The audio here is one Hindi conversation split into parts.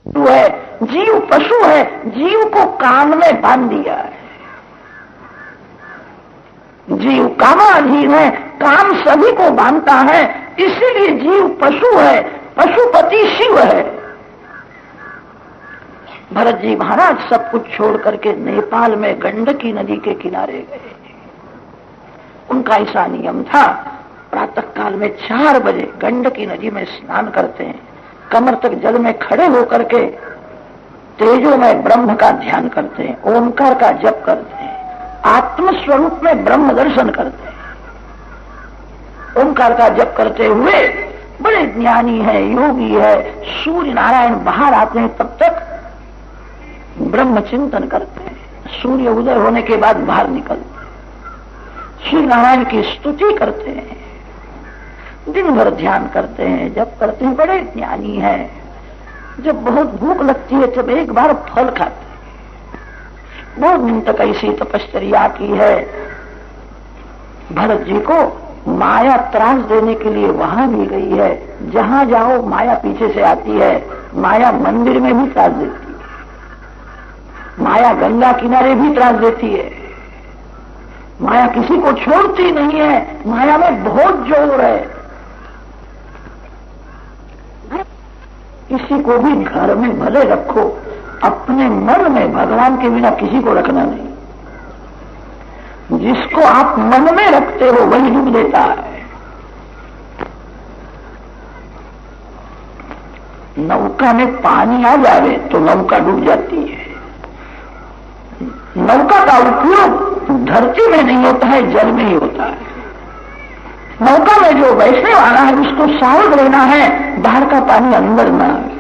जीव है, जीव पशु है, जीव को काम में बांध दिया है। जीव कामाधीन है, काम सभी को बांधता है, इसीलिए जीव पशु है, पशुपति शिव है। भरत जी महाराज सब कुछ छोड़ करके नेपाल में गंडकी नदी के किनारे गए। उनका ऐसा नियम था, प्रातः काल में 4 बजे गंडकी नदी में स्नान करते हैं, कमर तक जल में खड़े होकर के तेजो में ब्रह्म का ध्यान करते हैं, ओंकार का जप करते हैं, आत्म स्वरूप में ब्रह्म दर्शन करते हैं। ओंकार का जप करते हुए बड़े ज्ञानी है, योगी है, सूर्य नारायण बाहर आते हैं तब तक ब्रह्म चिंतन करते हैं। सूर्य उदय होने के बाद बाहर निकलते हैं, सूर्य नारायण की स्तुति करते हैं, दिन भर ध्यान करते हैं, जप करते हैं, बड़े ज्ञानी हैं। जब बहुत भूख लगती है तब एक बार फल खाते हैं। बहुत दिन तक ऐसी तपश्चर्या की है। भरत जी को माया त्रास देने के लिए वहां भी गई है। जहां जाओ माया पीछे से आती है। माया मंदिर में भी त्रास देती है, माया गंगा किनारे भी त्रास देती है। माया किसी को छोड़ती नहीं है, माया में बहुत जोर है। किसी को भी घर में भले रखो, अपने मन में भगवान के बिना किसी को रखना नहीं। जिसको आप मन में रखते हो वही डूब देता है। नौका में पानी आ जाए तो नौका डूब जाती है। नौका का उपयोग धरती में नहीं होता है, जल में ही होता है। नौका में जो बैठने वाला है उसको सावध रहना है, बाहर का पानी अंदर ना आए।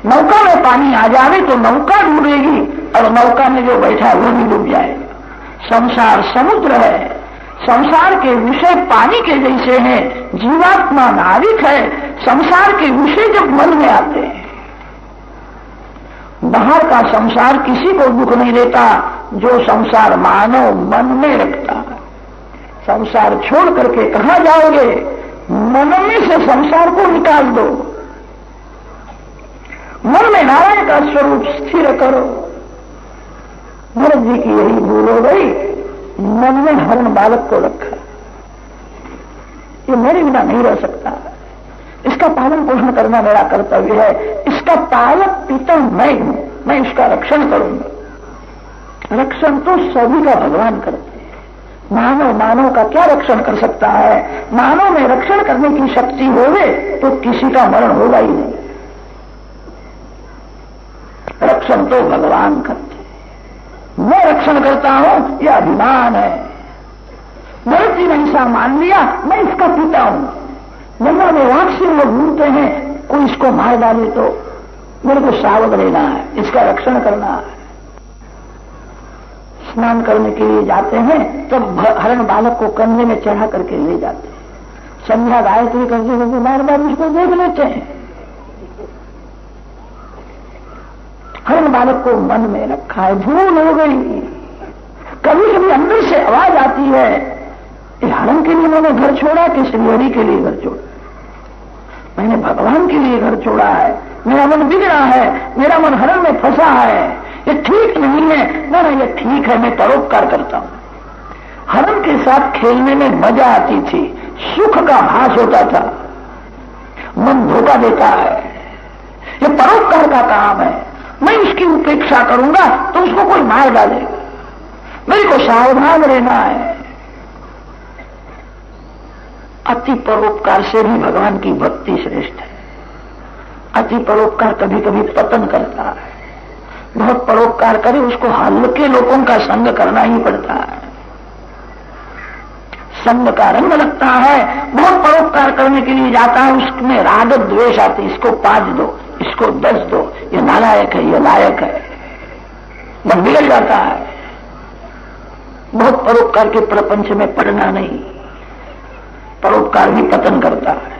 नौका में पानी आ जाए तो नौका डूबेगी और नौका में जो बैठा है वो भी डूब जाएगा। संसार समुद्र है, संसार के विषय पानी के जैसे हैं, जीवात्मा नाविक है। संसार के विषय जब मन में आते हैं, बाहर का संसार किसी को दुख नहीं देता, जो संसार मानव मन में रखता है। संसार छोड़ करके कहां जाओगे? मन में से संसार को निकाल दो, मन में नारायण का स्वरूप स्थिर करो। भरत जी की यही भूल हो गई, मन में हरण बालक को रखा। ये मेरे बिना नहीं रह सकता, इसका पालन पोषण करना मेरा कर्तव्य है, इसका पालक पिता मैं हूं, मैं इसका रक्षण करूंगा। रक्षण तो सभी का भगवान करते हैं। मानव का क्या रक्षण कर सकता है? मानव में रक्षण करने की शक्ति होवे तो किसी का मरण होगा ही नहीं। रक्षण तो भगवान करते हैं, मैं रक्षण करता हूं, यह अभिमान है। भरत जी ने ऐसा मान लिया, मैं इसका पिता हूं। गंगा में वाक्य लोग घूमते हैं, कोई इसको मार डाले तो मेरे को सावध रहना है, इसका रक्षण करना है। स्नान करने के लिए जाते हैं तब हरण बालक को कंधे में चढ़ा करके ले जाते हैं। संध्या गायत्री करते करते बार बार उसको देख लेते हैं। हरण बालक को मन में रखा है, भूल हो गई। कभी कभी अंदर से आवाज आती है, ये हरण के लिए मैंने घर छोड़ा कि श्रीहरि के लिए घर छोड़ा? मैंने भगवान के लिए घर छोड़ा है, मेरा मन बिगड़ा है, मेरा मन हरण में फंसा है, ये ठीक नहीं है। ना ये ठीक है, मैं परोपकार करता हूं। हरण के साथ खेलने में मजा आती थी, सुख का भास होता था। मन धोखा देता है, ये परोपकार का काम है। मैं उसकी उपेक्षा करूंगा तो उसको कोई मार डालेगा, मेरे को सावधान रहना है। अति परोपकार से भी भगवान की भक्ति श्रेष्ठ है। अति परोपकार कभी कभी पतन करता है। बहुत परोपकार करे उसको हल्के लोगों का संग करना ही पड़ता है, संग का रंग लगता है। बहुत परोपकार करने के लिए जाता है, उसमें राग द्वेष आती, इसको 5 दो, इसको 10 दो, ये नालायक है, ये लायक है, मन बिगड़ जाता है। बहुत परोपकार के प्रपंच में पड़ना नहीं, परोपकार भी पतन करता है।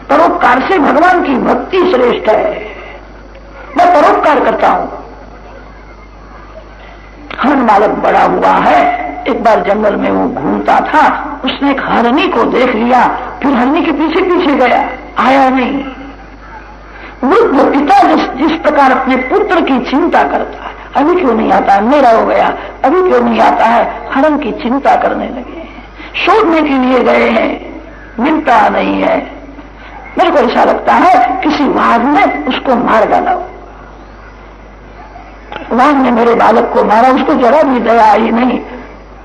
परोपकार से भगवान की भक्ति श्रेष्ठ है। मैं परोपकार करता हूं। हरण बालक बड़ा हुआ है, एक बार जंगल में वो घूमता था, उसने एक हरनी को देख लिया, फिर हरनी के पीछे पीछे गया, आया नहीं। वृद्ध पिता जिस प्रकार अपने पुत्र की चिंता करता है, अभी क्यों नहीं आता है, मेरा हो गया, अभी क्यों नहीं आता है, हरण की चिंता करने लगे हैं, शोधने के लिए गए हैं, मिलता नहीं है। मेरे को ऐसा लगता है किसी वाघ ने उसको मार डाला, वाघ ने मेरे बालक को मारा, उसको जरा भी दया आई नहीं,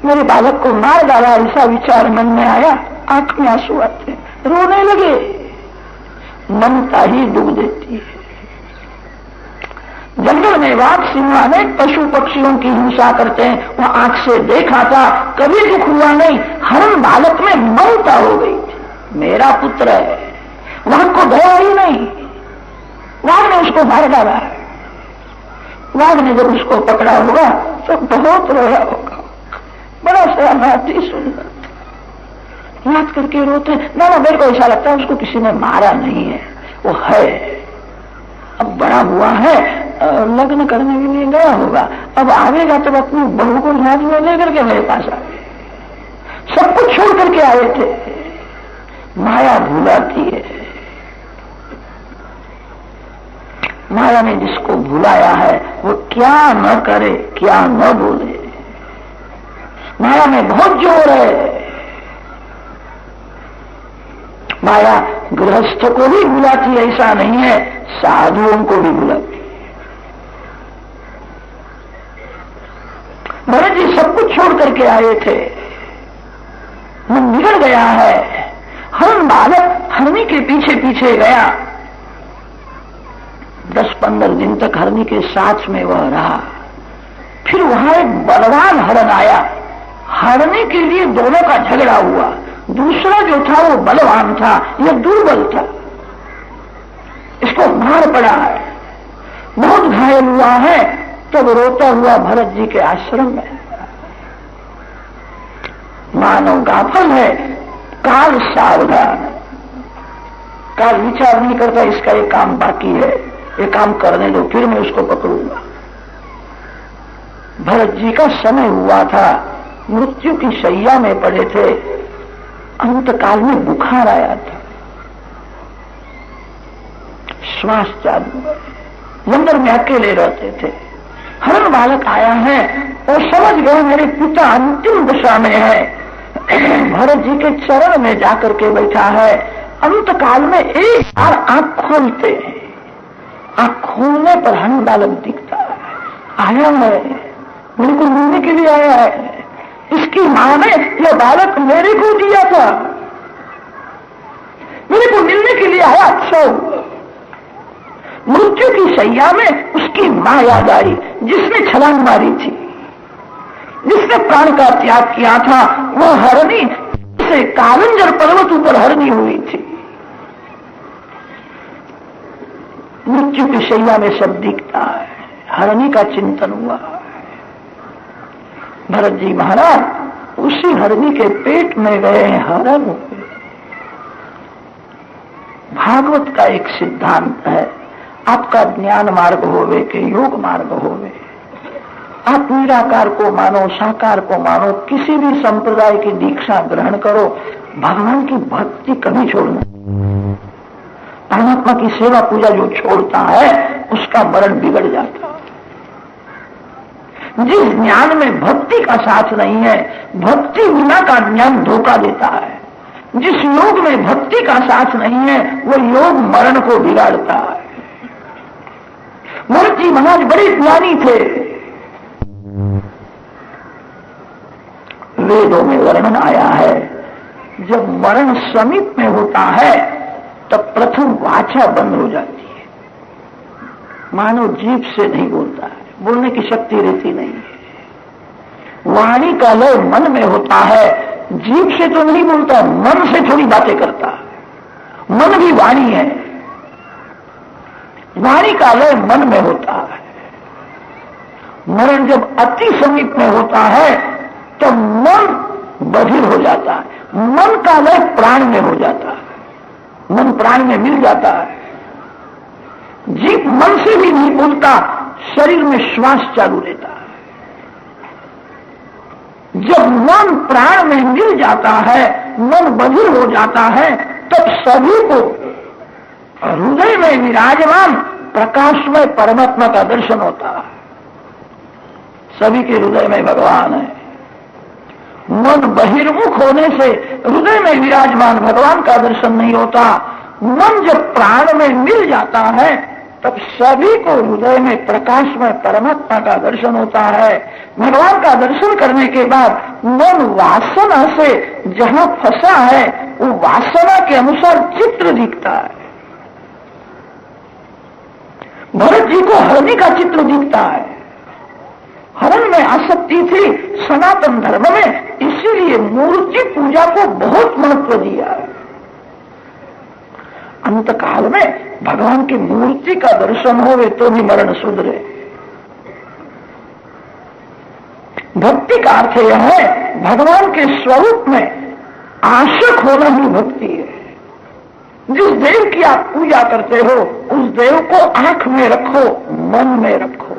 मेरे बालक को मार डाला, ऐसा विचार मन में आया, आंख में आंसू आते, रोने लगे। ममता ही डूब देती है। जंगल में वाघ सिंह अनेक पशु पक्षियों की हिंसा करते हैं, वह आंख से देखा था, कभी दुख हुआ नहीं। हरण बालक में ममता हो गई थी, मेरा पुत्र है, वाघ को दया ही नहीं, वाघ ने उसको मार डाला है। वाघ ने जब उसको पकड़ा होगा तो बहुत रोया होगा, बड़ा सहनाती सुंदर याद करके रोते। ना मेरे को ऐसा लगता है उसको किसी ने मारा नहीं है, वो है, अब बड़ा हुआ है, लग्न करने के लिए गया होगा, अब आवेगा तब अपनी बहू को साथ में लेकर के मेरे पास आए। सब कुछ छोड़ करके आए थे। माया भुलाती है, माया ने जिसको भुलाया है वो क्या न करे, क्या न बोले। माया में बहुत जोर है। माया गृहस्थ को भी भुलाती, ऐसा नहीं है, साधुओं को भी भुलाती। भरत जी सब कुछ छोड़ करके आए थे, मन बिगड़ गया है। हरण बालक हरणी के पीछे पीछे गया, 10-15 दिन तक हरणी के साथ में वह रहा। फिर वहां एक बलवान हरण आया, हरणी के लिए दोनों का झगड़ा हुआ। दूसरा जो था वो बलवान था, यह दुर्बल था, इसको मार पड़ा है, बहुत घायल हुआ है। तब रोता हुआ भरत जी के आश्रम में, मानव गाफल है, काल सावधान, काल विचार नहीं करता इसका एक काम बाकी है, ये काम करने दो फिर मैं उसको पकड़ूंगा। भरत जी का समय हुआ था, मृत्यु की शैया में पड़े थे, अंतकाल में बुखार आया था, श्वास चालू, मंदिर में अकेले रहते थे। हरण बालक आया है और समझ गए मेरे पिता अंतिम दशा में है। भरत जी के चरण में जाकर के बैठा है। अंतकाल में एक बार आंख खोलते हैं, आंख खोलने पर हरण बालक दिखता है, आया है, बिल्कुल मिलने के लिए आया है। इसकी मां ने यह बालक मेरे को दिया था, मेरे को मिलने के लिए आया। अच्छा, मृत्यु की शैया में उसकी मां याद आई, जिसने छलांग मारी थी, जिसने प्राण का त्याग किया था। वह हरणी से कालंजर पर्वत ऊपर हरणी हुई थी। मृत्यु की शैया में सब दिखता है, हरणी का चिंतन हुआ। भरत जी महाराज उसी हरणी के पेट में गए, हरण हुए। भागवत का एक सिद्धांत है, आपका ज्ञान मार्ग होवे कि योग मार्ग होवे, आप निराकार को मानो, साकार को मानो, किसी भी संप्रदाय की दीक्षा ग्रहण करो, भगवान की भक्ति कभी छोड़ना। परमात्मा की सेवा पूजा जो छोड़ता है उसका मरण बिगड़ जाता है। जिस ज्ञान में भक्ति का साथ नहीं है, भक्ति बिना का ज्ञान धोखा देता है। जिस योग में भक्ति का साथ नहीं है वो योग मरण को बिगाड़ता है। भरत जी महाराज बड़े ज्ञानी थे। वेदों में वर्णन आया है, जब मरण समीप में होता है तब प्रथम वाचा बंद हो जाती है, मानव जीभ से नहीं बोलता है, बोलने की शक्ति रहती नहीं है। वाणी का लय मन में होता है, जीभ से तो नहीं बोलता, मन से थोड़ी बातें करता है। मन भी वाणी है, वाणी का लय मन में होता है। मरण जब अति समीप में होता है तो मन बधिर हो जाता है, मन का लय प्राण में हो जाता है, मन प्राण में मिल जाता है। जीभ मन से भी नहीं बोलता, शरीर में श्वास चालू रहता है। जब मन प्राण में मिल जाता है, मन बधिर हो जाता है, तब सभी को हृदय में में विराजमान प्रकाशमय परमात्मा का दर्शन होता है। सभी के हृदय में भगवान है। मन बहिर्मुख होने से हृदय में विराजमान भगवान का दर्शन नहीं होता। मन जब प्राण में मिल जाता है तब सभी को हृदय में प्रकाश में परमात्मा का दर्शन होता है। भगवान का दर्शन करने के बाद मन वासना से जहां फंसा है वो वासना के अनुसार चित्र दिखता है। भरत जी को हरणी का चित्र दिखता है। हरण में आसक्ति थी सनातन धर्म में, इसीलिए मूर्ति पूजा को बहुत महत्व दिया है। अंतकाल में भगवान की मूर्ति का दर्शन होवे तो भी मरण सुधरे। भक्ति का अर्थ यह है भगवान के स्वरूप में आशक होना ही भक्ति है। जिस देव की आप पूजा करते हो उस देव को आंख में रखो, मन में रखो।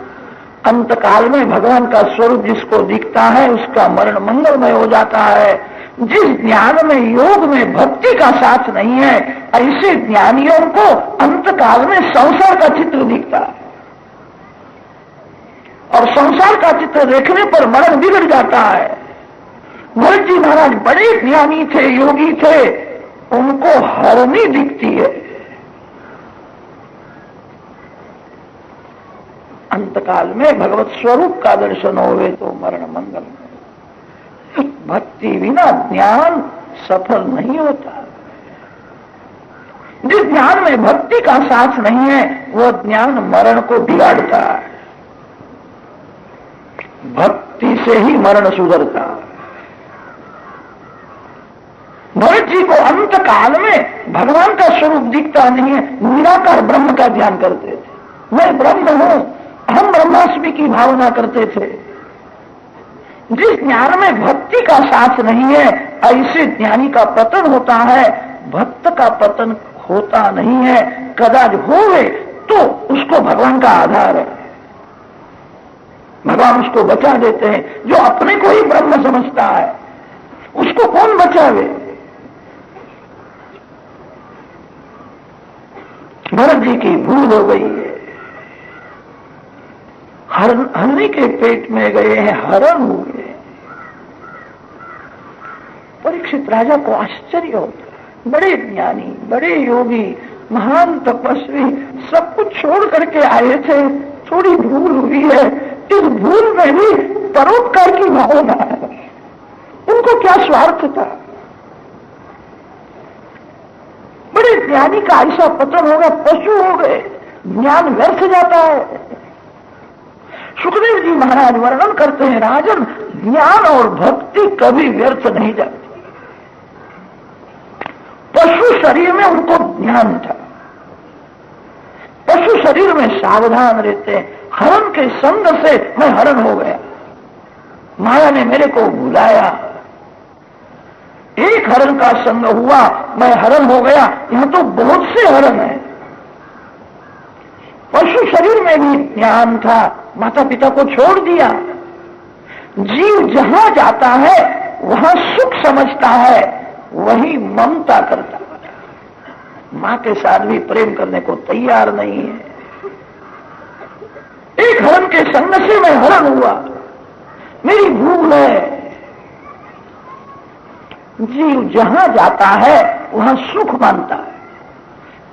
अंतकाल में भगवान का स्वरूप जिसको दिखता है उसका मरण मंगलमय हो जाता है। जिस ज्ञान में योग में भक्ति का साथ नहीं है ऐसे ज्ञानियों को अंतकाल में संसार का चित्र दिखता है और संसार का चित्र देखने पर मरण बिगड़ जाता है। भरत जी महाराज बड़े ज्ञानी थे, योगी थे, उनको हरणी दिखती है। अंतकाल में भगवत स्वरूप का दर्शन होवे तो मरण मंगल। भक्ति बिना ज्ञान सफल नहीं होता। जिस ज्ञान में भक्ति का साथ नहीं है वह ज्ञान मरण को बिगाड़ता है। भक्ति से ही मरण सुधरता है। भरत जी को अंतकाल में भगवान का स्वरूप दिखता नहीं है, निराकार ब्रह्म का ध्यान करते थे। मैं ब्रह्म हूं, हम ब्रह्मास्मि की भावना करते थे। जिस ज्ञान में भक्ति का साथ नहीं है ऐसे ज्ञानी का पतन होता है, भक्त का पतन होता नहीं है। कदाच होवे तो उसको भगवान का आधार है, भगवान उसको बचा देते हैं। जो अपने को ही ब्रह्म समझता है उसको कौन बचावे। भरत जी की भूल हो गई है। हरणी के पेट में गए हैं, हरण हुए। परीक्षित राजा को आश्चर्य होता है। बड़े ज्ञानी, बड़े योगी, महान तपस्वी सब कुछ छोड़ करके आए थे, थोड़ी भूल हुई है। इस भूल में भी परोपकार की भावना है। उनको क्या स्वार्थ था। बड़े ज्ञानी का ऐसा पतन होगा, पशु हो गए, ज्ञान व्यर्थ जाता है। सुखदेव जी महाराज वर्णन करते हैं, राजन ज्ञान और भक्ति कभी व्यर्थ नहीं जाती। पशु शरीर में उनको ज्ञान था, पशु शरीर में सावधान रहते हैं। हरण के संग से मैं हरण हो गया, माया ने मेरे को बुलाया। एक हरण का संग हुआ, मैं हरण हो गया। यहां तो बहुत से हरण हैं। पशु शरीर में भी ज्ञान था, माता पिता को छोड़ दिया। जीव जहां जाता है वहां सुख समझता है, वही ममता करता है। मां के साथ भी प्रेम करने को तैयार नहीं है। एक हरण के संग से मैं हरण हुआ, मेरी भूल है। जीव जहां जाता है वहां सुख मानता है,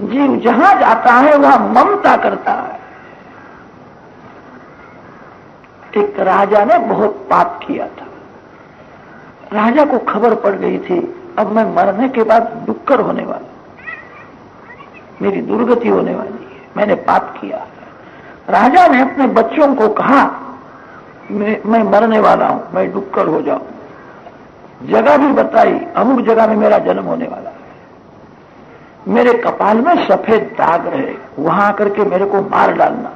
जीव जहां जाता है वहां ममता करता है। एक राजा ने बहुत पाप किया था। राजा को खबर पड़ गई थी अब मैं मरने के बाद डुक्कर होने वाला, मेरी दुर्गति होने वाली है, मैंने पाप किया। राजा ने अपने बच्चों को कहा मैं मरने वाला हूं, मैं डुक्कर हो जाऊं। जगह भी बताई, अमुक जगह में मेरा जन्म होने वाला है, मेरे कपाल में सफेद दाग रहे, वहां आकर के मेरे को मार डालना,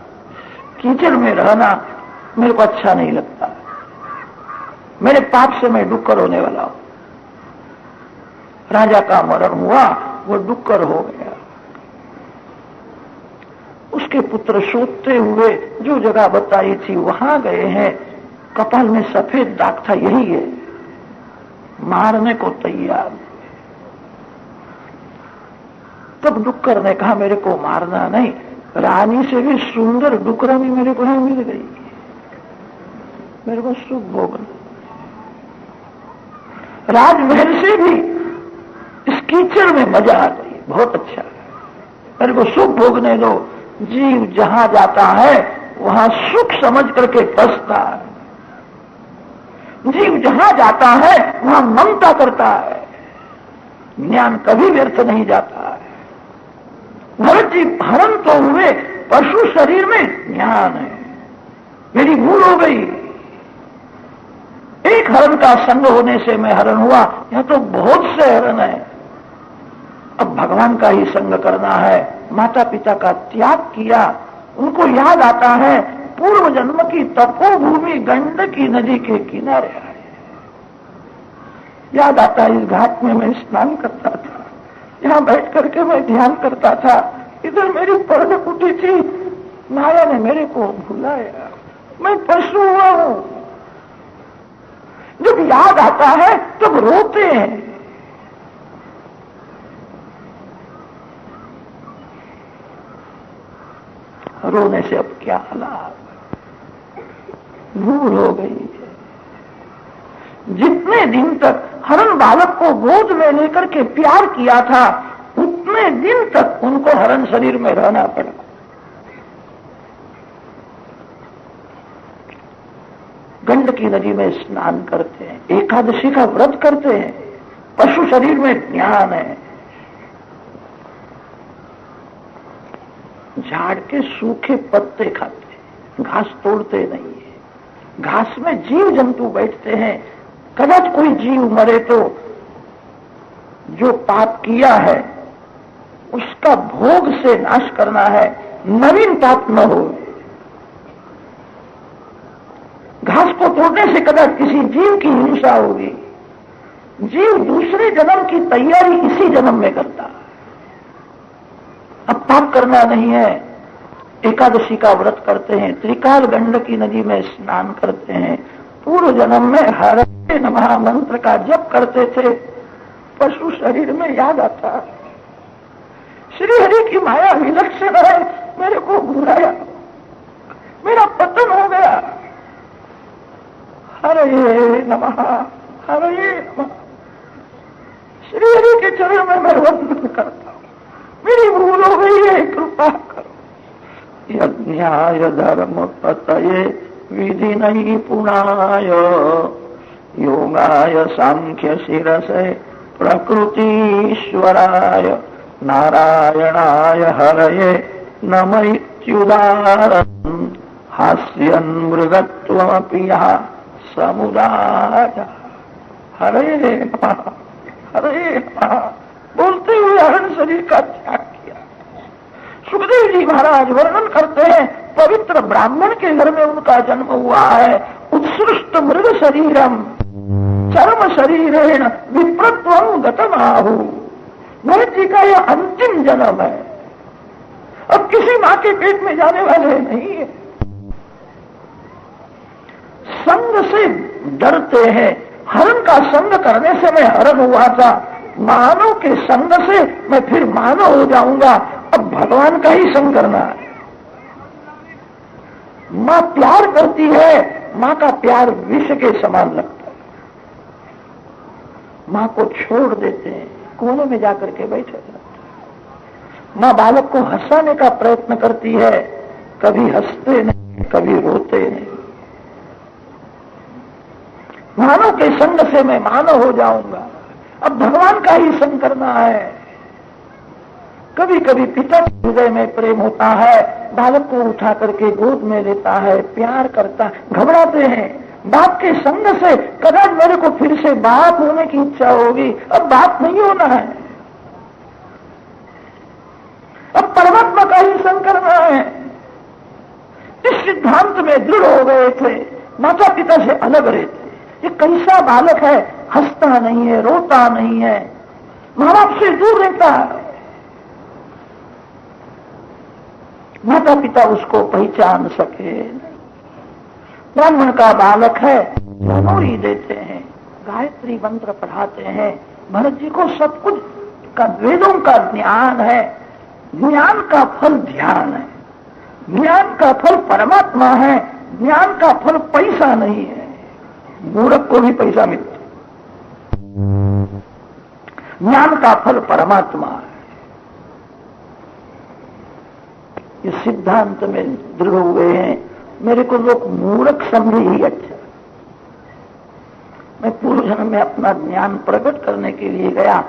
कीचड़ में रहना मेरे को अच्छा नहीं लगता, मेरे पाप से मैं डुक्कर होने वाला हूं। राजा का मरण हुआ, वो डुक्कर हो गया। उसके पुत्र सोते हुए जो जगह बताई थी वहां गए हैं, कपाल में सफेद दाग था, यही है, मारने को तैयार। तब डुक्कर ने कहा मेरे को मारना नहीं, रानी से भी सुंदर डुकरानी मेरे को मिल गई, मेरे को सुख भोगना। राजमहल से भी इस कीचड़ में मजा आ गई, बहुत अच्छा, मेरे को सुख भोगने दो। जीव जहां जाता है वहां सुख समझ करके बसता है, जीव जहां जाता है वहां ममता करता है, ज्ञान कभी व्यर्थ नहीं जाता है। भरत जी हरण तो हुए, पशु शरीर में ज्ञान है, मेरी भूल हो गई, एक हरण का संग होने से मैं हरण हुआ, यहां तो बहुत से हरण है। अब भगवान का ही संग करना है। माता पिता का त्याग किया, उनको याद आता है पूर्व जन्म की तपोभूमि गंडकी नदी के किनारे आए, याद आता है इस घाट में मैं स्नान करता था, यहां बैठ करके मैं ध्यान करता था, इधर मेरी पर्ण कुटी थी, माया ने मेरे को भुलाया, मैं पशु हुआ हूं। जब याद आता है तब रोते हैं। रोने से अब क्या लाभ, भूल हो गई है। जितने दिन तक हरण बालक को गोद में लेकर के प्यार किया था, उतने दिन तक उनको हरण शरीर में रहना पड़ा। गंडकी नदी में स्नान करते हैं, एकादशी का व्रत करते हैं, पशु शरीर में ज्ञान है। झाड़ के सूखे पत्ते खाते हैं, घास तोड़ते नहीं है। घास में जीव जंतु बैठते हैं, कदाच कोई जीव मरे तो जो पाप किया है उसका भोग से नाश करना है, नवीन पाप न हो। घास को तोड़ने से कदाच किसी जीव की हिंसा होगी, जीव दूसरे जन्म की तैयारी इसी जन्म में करता है। अब पाप करना नहीं है, एकादशी का व्रत करते हैं, त्रिकाल गंडकी नदी में स्नान करते हैं, पूर्व जन्म में हरे नमः मंत्र का जप करते थे, पशु शरीर में याद आता है श्री हरि की माया विलक्षण है, मेरे को भुलाया, मेरा पतन हो गया। हरे नमः हरे नमः, श्री हरि के चरण में मैं वंदन करता हूं, मेरी भूल हो गई है, कृपा करो। यज्ञाय धर्म पतये विधि नहीं पुनाय, योगाय सांख्य शिरसे प्रकृतीश्वराय, नारायणाय हरये नमैत्युदारम्, हास्यन् मृगत्वमपि यः समुदाय। हरे नमः हरे नमः बोलते हुए हरण शरीर का त्याग किया। सुखदेव जी महाराज वर्णन करते हैं, पवित्र ब्राह्मण के घर में उनका जन्म हुआ है। उत्सृष्ट मृग शरीरम चर्म शरीरेण विप्रत्वं गतमाहु। भरत जी का यह अंतिम जन्म है, अब किसी मां के पेट में जाने वाले नहीं है। संग से डरते हैं, हरण का संग करने से मैं हरण हुआ था, मानव के संग से मैं फिर मानव हो जाऊंगा, अब भगवान का ही संग करना है। मां प्यार करती है, मां का प्यार विष के समान लगता है। मां को छोड़ देते हैं, कोने में जाकर के बैठे रहते हैं। मां बालक को हंसाने का प्रयत्न करती है, कभी हंसते नहीं, कभी रोते नहीं। मानव के संग से मैं मानव हो जाऊंगा, अब भगवान का ही संग करना है। कभी कभी पिता के हृदय में प्रेम होता है, बालक को उठा करके गोद में लेता है, प्यार करता, घबराते हैं। बाप के संग से कदाच मेरे को फिर से बाप होने की इच्छा होगी, अब बाप नहीं होना है, अब परमात्मा का ही संग करना है। इस सिद्धांत में दृढ़ हो गए थे, माता पिता से अलग रहते। ये कैसा बालक है, हंसता नहीं है, रोता नहीं है, मां बाप से दूर रहता है। माता पिता उसको पहचान सके। ब्राह्मण का बालक है, मनोरी देते हैं, गायत्री मंत्र पढ़ाते हैं। भरत जी को सब कुछ का वेदों का ज्ञान है। ज्ञान का फल ध्यान है, ज्ञान का फल परमात्मा है, ज्ञान का फल पैसा नहीं है। मूर्ख को भी पैसा मिलता, ज्ञान का फल परमात्मा है। ये सिद्धांत में दृढ़ हुए हैं। मेरे को लोग मूर्ख समझे ही अच्छा। मैं पूर्व जन्म में अपना ज्ञान प्रकट करने के लिए गया,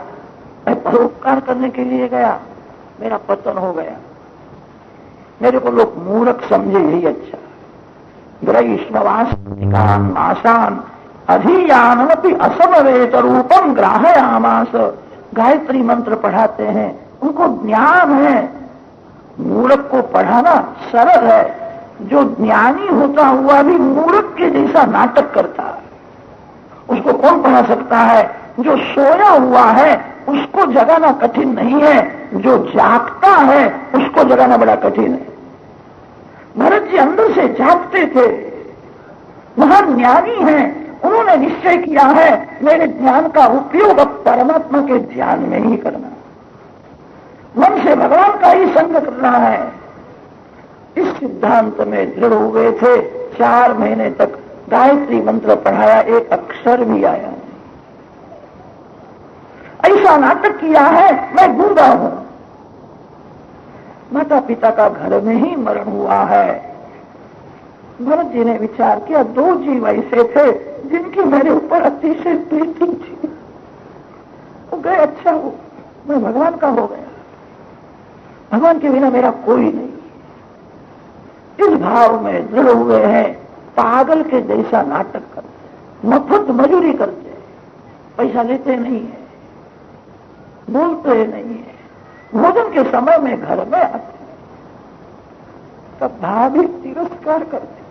मैं परोपकार करने के लिए गया, मेरा पतन हो गया। मेरे को लोग मूर्ख समझे यही अच्छा। ग्रहीष्मवासन आसान अधियानमपि असमवेत रूपम ग्राहयामास। गायत्री मंत्र पढ़ाते हैं, उनको ज्ञान है। मूर्ख को पढ़ाना सरल है। जो ज्ञानी होता हुआ भी मूर्ख के जैसा नाटक करता है, उसको कौन पढ़ा सकता है? जो सोया हुआ है उसको जगाना कठिन नहीं है, जो जागता है उसको जगाना बड़ा कठिन है। भरत जी अंदर से जागते थे, महान ज्ञानी हैं। उन्होंने निश्चय किया है मेरे ज्ञान का उपयोग अब परमात्मा के ध्यान में ही करना, मन से भगवान का ही संग करना है। इस सिद्धांत में दृढ़ हुए थे। 4 महीने तक गायत्री मंत्र पढ़ाया, एक अक्षर भी आया नहीं। ऐसा नाटक किया है मैं गूंगा हूं। माता पिता का घर में ही मरण हुआ है। भरत जी ने विचार किया, 2 जीव ऐसे थे जिनकी मेरे ऊपर अतिशय प्रीति थी, वो गए, अच्छा हो, मैं भगवान का हो गया। भगवान के बिना मेरा कोई नहीं। इस भाव में दृढ़ हुए हैं। पागल के जैसा नाटक करते, मफत मजूरी करते, पैसा लेते नहीं है, बोलते नहीं है, भोजन के समय में घर में आते, तब भाभी तिरस्कार करते।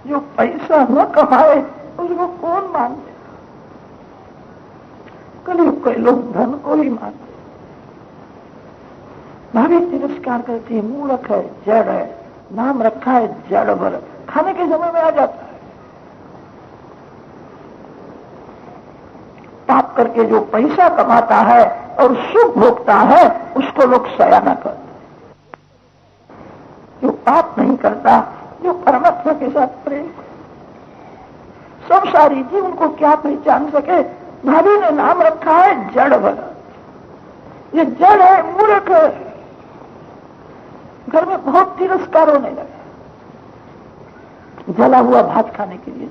जो पैसा न कमाए उसको कौन मानते? कलयुग के लोग धन को ही मानते। भाभी तिरस्कार करती है, मूर्ख है, जड़ है, नाम रखा है जड़ भर, खाने के समय में आ जाता है। पाप करके जो पैसा कमाता है और सुख भोगता है उसको लोग सयाना करते। जो पाप नहीं करता, जो परमात्मा के साथ प्रेम, संसारी जी उनको क्या पहचान सके? भाभी ने नाम रखा है जड़ भर, ये जड़ है, मूर्ख है। घर में बहुत तिरस्कार होने लगा। जला हुआ भात खाने के लिए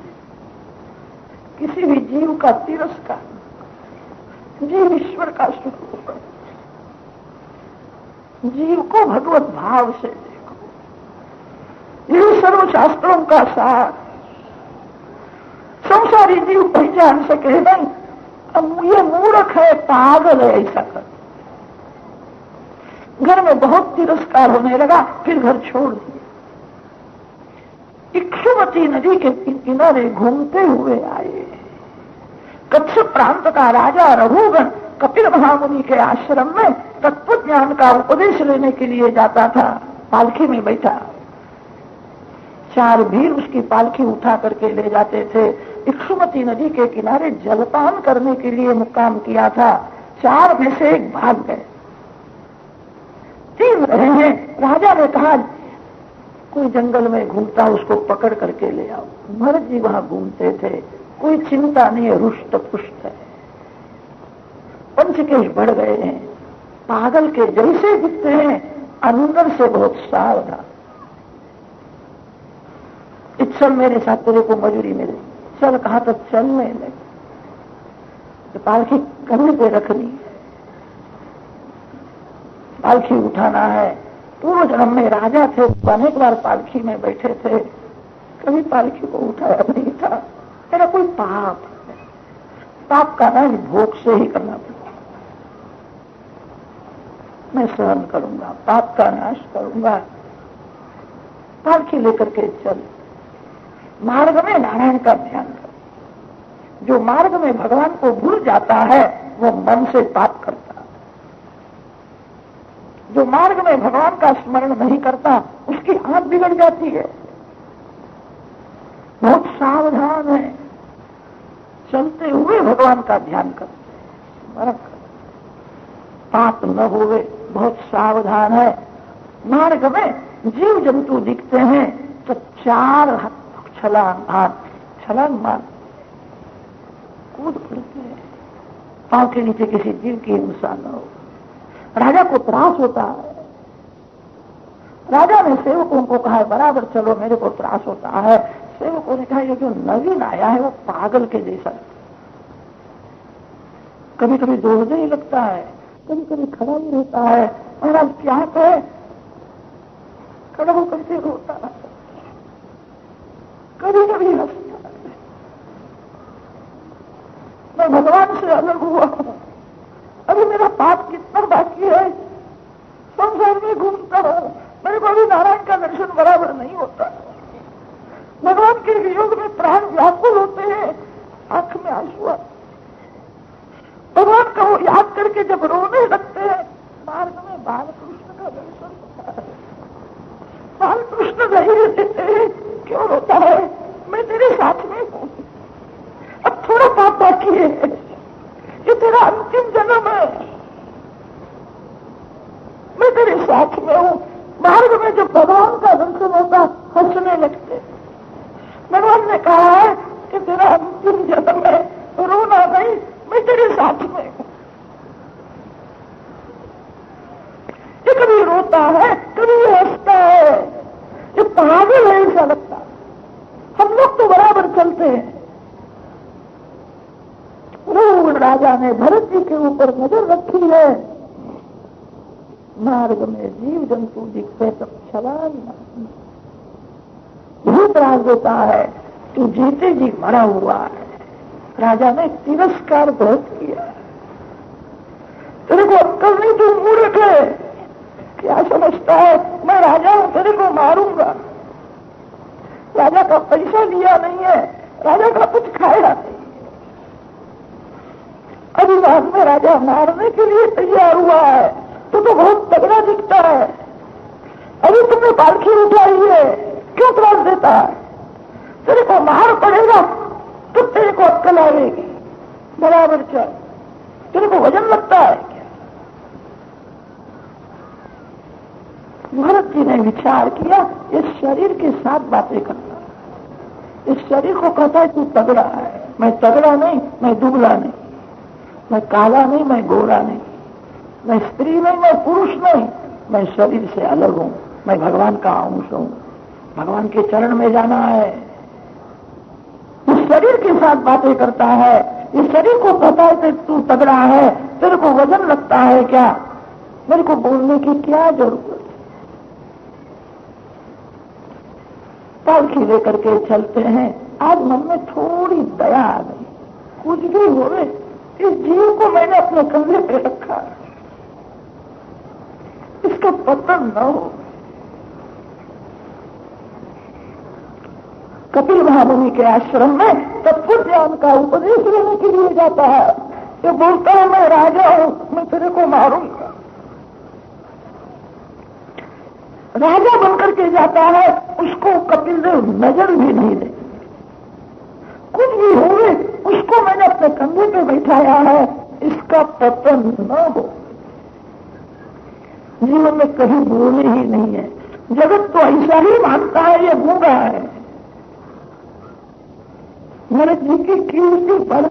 किसी भी जीव का तिरस्कार, जीव ईश्वर का स्वरूप है। जीव को भगवत भाव से देखो, ये सर्वशास्त्रों का सार। संसारी जीव पहचान सके नहीं, अब ये मूर्ख है, पागल है, ऐसा कर। घर में बहुत तिरस्कार होने लगा, फिर घर छोड़ दिया। इक्षुमती नदी के किनारे घूमते हुए आए। कच्छ प्रांत का राजा रघुगण कपिल महामुनि के आश्रम में तत्व ज्ञान का उपदेश लेने के लिए जाता था। पालकी में बैठा, 4 वीर उसकी पालकी उठा करके ले जाते थे। इक्षुमती नदी के किनारे जलपान करने के लिए मुकाम किया था। 4 में से 1 भाग गए, 3 रहे हैं। राजा ने कहा कोई जंगल में घूमता, उसको पकड़ करके ले आओ। भरत जी वहां घूमते थे, कोई चिंता नहीं है, रुष्ट पुष्ट है। पंचकेश बढ़ गए हैं, पागल के जैसे दिखते हैं, अंदर से बहुत सावधान। चल मेरे साथ, तेरे को मजूरी मिले। चल कहा तो चलने लगे। तो पालकी कंधे पे रखनी, पालकी उठाना है। पूर्व जन्म में राजा थे, अनेक बार पालकी में बैठे थे, कभी पालकी को उठाया नहीं था। मेरा कोई पाप है, पाप का नाश भोग से ही करना पड़ता। मैं सहन करूंगा, पाप का नाश करूंगा। पालकी लेकर के चल। मार्ग में नारायण का ध्यान कर। जो मार्ग में भगवान को भूल जाता है वो मन से पाप करता है। जो मार्ग में भगवान का स्मरण नहीं करता उसकी आंख बिगड़ जाती है। बहुत सावधान है, चलते हुए भगवान का ध्यान करते, स्मरण करते। पाप न होवे, बहुत सावधान है। मार्ग में जीव जंतु दिखते हैं तो 4 छलांग मार कूद पड़ते हैं, पांव के नीचे किसी जीव की हिंसा न हो। राजा को त्रास होता है। राजा ने सेवकों को कहा है बराबर चलो, मेरे को त्रास होता है। सेवकों ने कहा ये जो नवीन आया है वो पागल के जैसा है, कभी कभी दौड़ने ही लगता है, कभी कभी खड़ा ही रहता है। और अब क्या कहे, खड़ा होकर के रोता है, कभी कभी हंसता है। मैं भगवान से अलग हुआ हूं, अभी मेरा पाप कितना बाकी है, संसार में घूमता हूं, मेरे को अभी नारायण का दर्शन बराबर नहीं होता। भगवान के वियोग में प्राण व्याकुल होते हैं, आंख में आंसू आते। भगवान को याद करके जब रोने लगते हैं, मार्ग में बालकृष्ण का दर्शन होता है। बालकृष्ण धैर्य देते हैं, क्यों रोता है, मैं तेरे साथ में हूं, अब थोड़ा पाप बाकी है, ये तेरा अंतिम जन्म है, मैं तेरे साथ में हूं। मार्ग में जब भगवान का दर्शन होता हंसने लगते। भगवान ने कहा है कि तेरा अंतिम जन्म है, रोना नहीं, मैं तेरे साथ में हूं। ये कभी रोता है, कभी ये हंसता है, ये पागल है ऐसा लगता है। हम लोग तो बराबर चलते हैं। राजा ने भरत जी के ऊपर नजर रखी है। मार्ग में जीव जंतु दिखते तब छलांग बहुत राज देता है, तू जीते जी मरा हुआ है। राजा ने तिरस्कार बहुत किया। तेरे को अक्कल नहीं, तू मूर्ख है, क्या समझता है मैं राजा हूं, तेरे को मारूंगा। राजा का पैसा लिया नहीं है, राजा का कुछ खाया नहीं। अभी बाद में राजा मारने के लिए तैयार हुआ है, तो बहुत तगड़ा दिखता है। अभी तुमने पालखी उठाई है, क्यों त्रास देता है, तेरे को मार पड़ेगा तो तेरे को अक्कल आएगी, बराबर चल, तेरे को वजन लगता है क्या। भरत जी ने विचार किया, इस शरीर के साथ बातें करता है, इस शरीर को कहता है तू तगड़ा है। मैं तगड़ा नहीं, मैं दुबला नहीं, मैं काला नहीं, मैं गोरा नहीं, मैं स्त्री नहीं, मैं पुरुष नहीं, मैं शरीर से अलग हूं, मैं भगवान का अंश हूं, भगवान के चरण में जाना है। इस शरीर के साथ बातें करता है, इस शरीर को कहता है कि तू तगड़ा है, तेरे को वजन लगता है क्या, मेरे को बोलने की क्या जरूरत। पालकी लेकर के चलते हैं। आज मन में थोड़ी दया आ गई, कुछ भी होवे, इस जीव को मैंने अपने कंधे पे रखा, इसका पतन न हो। कपिल महामुनि के आश्रम में तत्व ज्ञान का उपदेश लेने के लिए जाता है। ये बोलता है मैं राजा हूं, मैं तेरे को मारूंगा। राजा बनकर के जाता है, उसको कपिल देव नजर भी नहीं दे। कुछ भी होवे, उसको मैंने अपने कंधे पे बैठाया है, इसका पतन न हो। जीवन में कहीं बोलने ही नहीं है। जगत तो ऐसा ही मानता है ये गूंगा है। भरत जी की कीर्ति बढ़ा।